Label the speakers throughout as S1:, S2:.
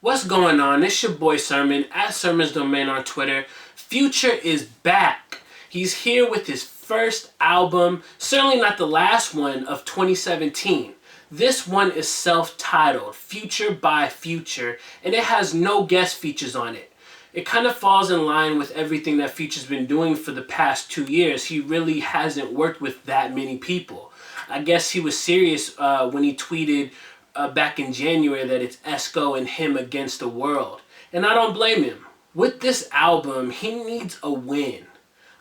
S1: What's going on? It's your boy Sermon at Sermon's Domain on Twitter. Future is back. He's here with his first album, certainly not the last one, of 2017. This one is self-titled, Future by Future, and it has no guest features on it. It kind of falls in line with everything that Future's been doing for the past 2 years. He really hasn't worked with that many people. I guess he was serious when he tweeted back in January that it's Esco and him against the world. And I don't blame him. With this album, he needs a win.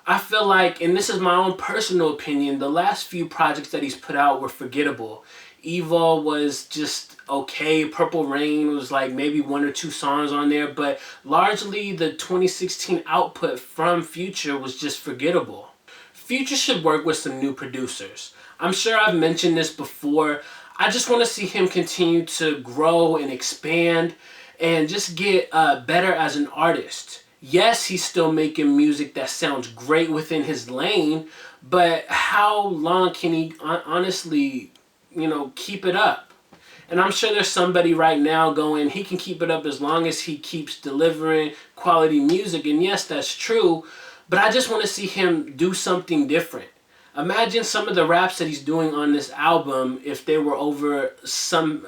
S1: I feel like, and this is my own personal opinion, the last few projects that he's put out were forgettable. Evil was just okay. Purple Rain was like maybe 1 or 2 songs on there, but largely the 2016 output from Future was just forgettable. Future should work with some new producers. I'm sure I've mentioned this before. I just want to see him continue to grow and expand and just get better as an artist. Yes, he's still making music that sounds great within his lane, but how long can he honestly, keep it up? And I'm sure there's somebody right now going, he can keep it up as long as he keeps delivering quality music. And yes, that's true, but I just want to see him do something different. Imagine some of the raps that he's doing on this album if they were over some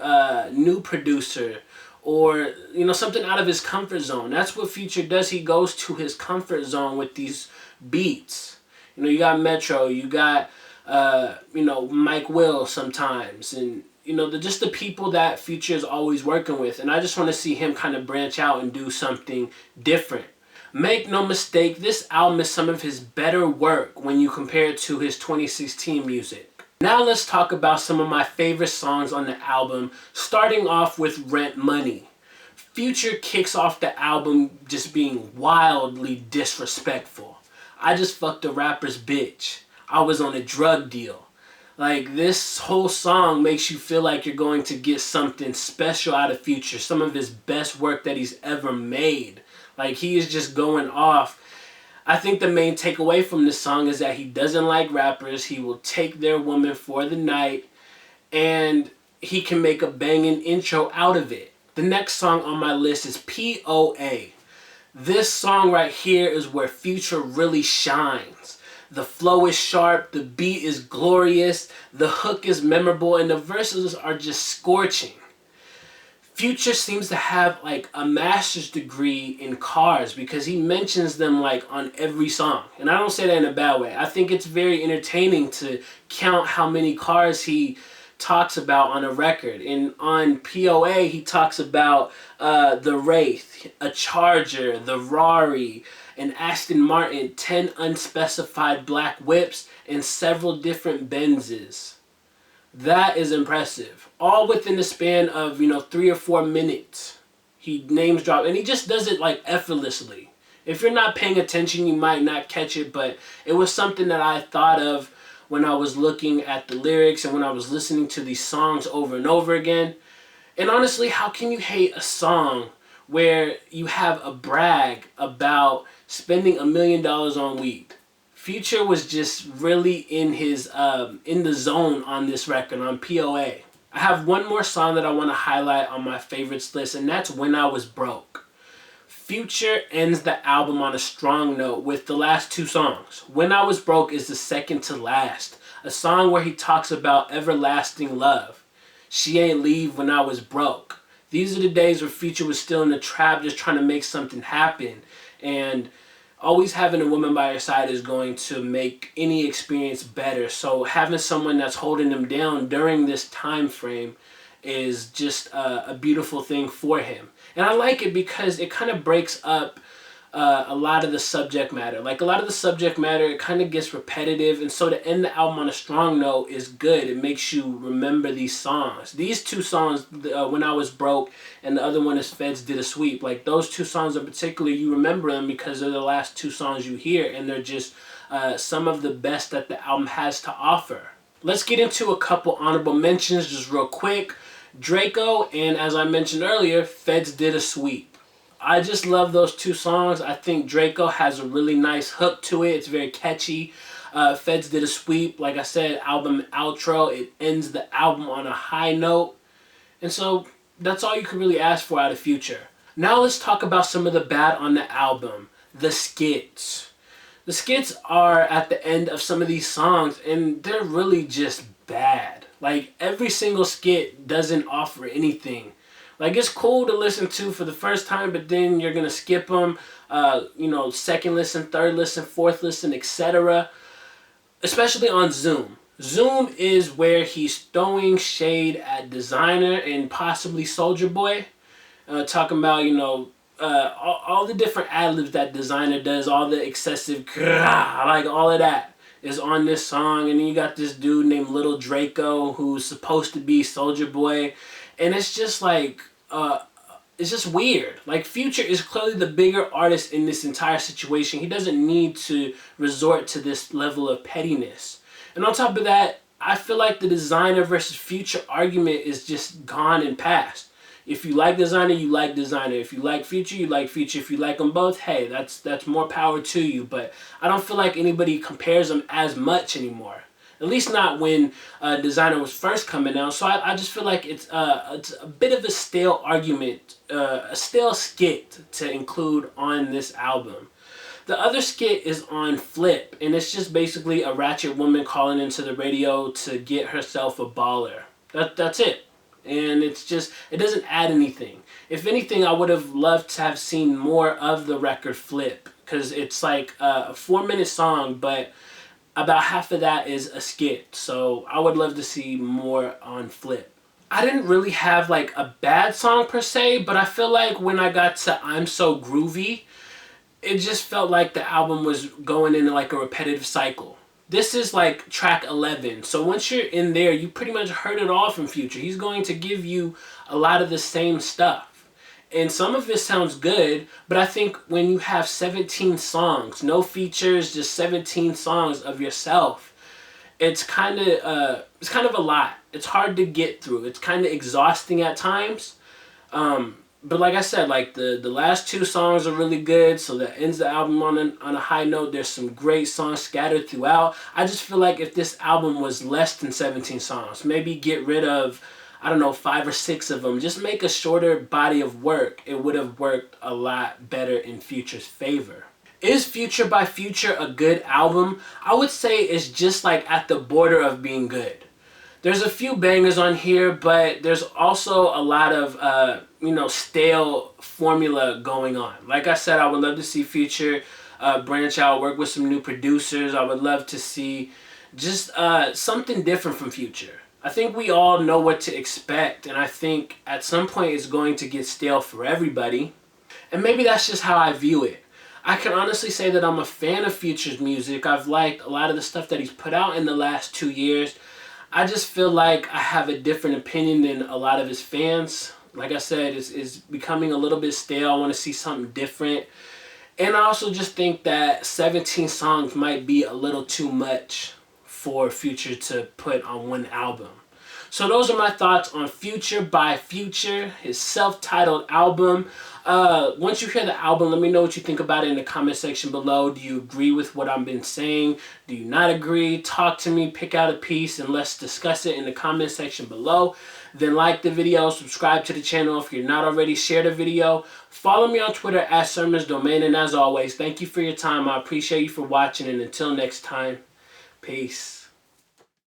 S1: new producer or, something out of his comfort zone. That's what Future does. He goes to his comfort zone with these beats. You got Metro, you got, Mike Will sometimes, and, just the people that Future is always working with. And I just want to see him kind of branch out and do something different. Make no mistake, this album is some of his better work when you compare it to his 2016 music. Now let's talk about some of my favorite songs on the album, starting off with Rent Money. Future kicks off the album just being wildly disrespectful. I just fucked a rapper's bitch. I was on a drug deal. Like, this whole song makes you feel like you're going to get something special out of Future, some of his best work that he's ever made. Like, he is just going off. I think the main takeaway from this song is that he doesn't like rappers. He will take their woman for the night, and he can make a banging intro out of it. The next song on my list is POA. This song right here is where Future really shines. The flow is sharp, the beat is glorious, the hook is memorable, and the verses are just scorching. Future seems to have like a master's degree in cars because he mentions them like on every song. And I don't say that in a bad way. I think it's very entertaining to count how many cars he talks about on a record. And on POA, he talks about the Wraith, a Charger, the Rari, an Aston Martin, 10 unspecified black whips, and several different Benzes. That is impressive. All within the span of, 3 or 4 minutes. He names drop, and he just does it like effortlessly. If you're not paying attention, you might not catch it, but it was something that I thought of when I was looking at the lyrics and when I was listening to these songs over and over again. And honestly, how can you hate a song where you have a brag about spending $1 million on weed? Future was just really in his in the zone on this record, on POA. I have one more song that I want to highlight on my favorites list, and that's When I Was Broke. Future ends the album on a strong note with the last 2 songs. When I Was Broke is the second to last, a song where he talks about everlasting love. She ain't leave when I was broke. These are the days where Future was still in the trap, just trying to make something happen, and always having a woman by your side is going to make any experience better. So having someone that's holding them down during this time frame is just a beautiful thing for him. And I like it because it kind of breaks up a lot of the subject matter. Like, a lot of the subject matter, it kind of gets repetitive. And so to end the album on a strong note is good. It makes you remember these songs. These 2 songs, When I Was Broke and the other one is Feds Did a Sweep. Like, those 2 songs in particular, you remember them because they're the last 2 songs you hear. And they're just some of the best that the album has to offer. Let's get into a couple honorable mentions just real quick. Draco and, as I mentioned earlier, Feds Did a Sweep. I just love those 2 songs. I think Draco has a really nice hook to it. It's very catchy. Feds Did a Sweep. Like I said, album outro. It ends the album on a high note. And so that's all you can really ask for out of Future. Now let's talk about some of the bad on the album. The skits. The skits are at the end of some of these songs, and they're really just bad. Like, every single skit doesn't offer anything. Like, it's cool to listen to for the first time, but then you're gonna skip them. Second listen, third listen, fourth listen, etc. Especially on Zoom. Zoom is where he's throwing shade at Designer and possibly Soulja Boy. Talking about, all the different ad-libs that Designer does, all the excessive like all of that is on this song. And then you got this dude named Little Draco who's supposed to be Soulja Boy, and it's just like it's just weird. Like, Future is clearly the bigger artist in this entire situation. He doesn't need to resort to this level of pettiness. And on top of that, I feel like the Designer versus Future argument is just gone and past. If you like Designer, you like Designer. If you like Future, you like Future. If you like them both, hey, that's more power to you. But I don't feel like anybody compares them as much anymore. At least not when Designer was first coming out. So I just feel like it's a bit of a stale argument, a stale skit to include on this album. The other skit is on Flip, and it's just basically a ratchet woman calling into the radio to get herself a baller. That's it. And it doesn't add anything. If anything, I would have loved to have seen more of the record Flip, because it's like a 4-minute song, but about half of that is a skit. So I would love to see more on Flip. I didn't really have like a bad song per se, but I feel like when I got to I'm So Groovy, it just felt like the album was going into like a repetitive cycle. This is like track 11. So once you're in there, you pretty much heard it all from Future. He's going to give you a lot of the same stuff. And some of it sounds good, but I think when you have 17 songs, no features, just 17 songs of yourself, it's kind of a lot. It's hard to get through. It's kind of exhausting at times. But like I said, like the last 2 songs are really good, so that ends the album on a high note. There's some great songs scattered throughout. I just feel like if this album was less than 17 songs, maybe get rid of, I don't know, 5 or 6 of them. Just make a shorter body of work. It would have worked a lot better in Future's favor. Is Future by Future a good album? I would say it's just like at the border of being good. There's a few bangers on here, but there's also a lot of, stale formula going on. Like I said, I would love to see Future branch out, work with some new producers. I would love to see just something different from Future. I think we all know what to expect, and I think at some point it's going to get stale for everybody. And maybe that's just how I view it. I can honestly say that I'm a fan of Future's music. I've liked a lot of the stuff that he's put out in the last 2 years. I just feel like I have a different opinion than a lot of his fans. Like I said, it's becoming a little bit stale. I want to see something different. And I also just think that 17 songs might be a little too much for Future to put on one album. So those are my thoughts on Future by Future, his self-titled album. Once you hear the album, let me know what you think about it in the comment section below. Do you agree with what I've been saying? Do you not agree? Talk to me, pick out a piece, and let's discuss it in the comment section below. Then like the video, subscribe to the channel if you're not already, share the video. Follow me on Twitter at @SermonsDomain, and as always, thank you for your time. I appreciate you for watching, and until next time, peace.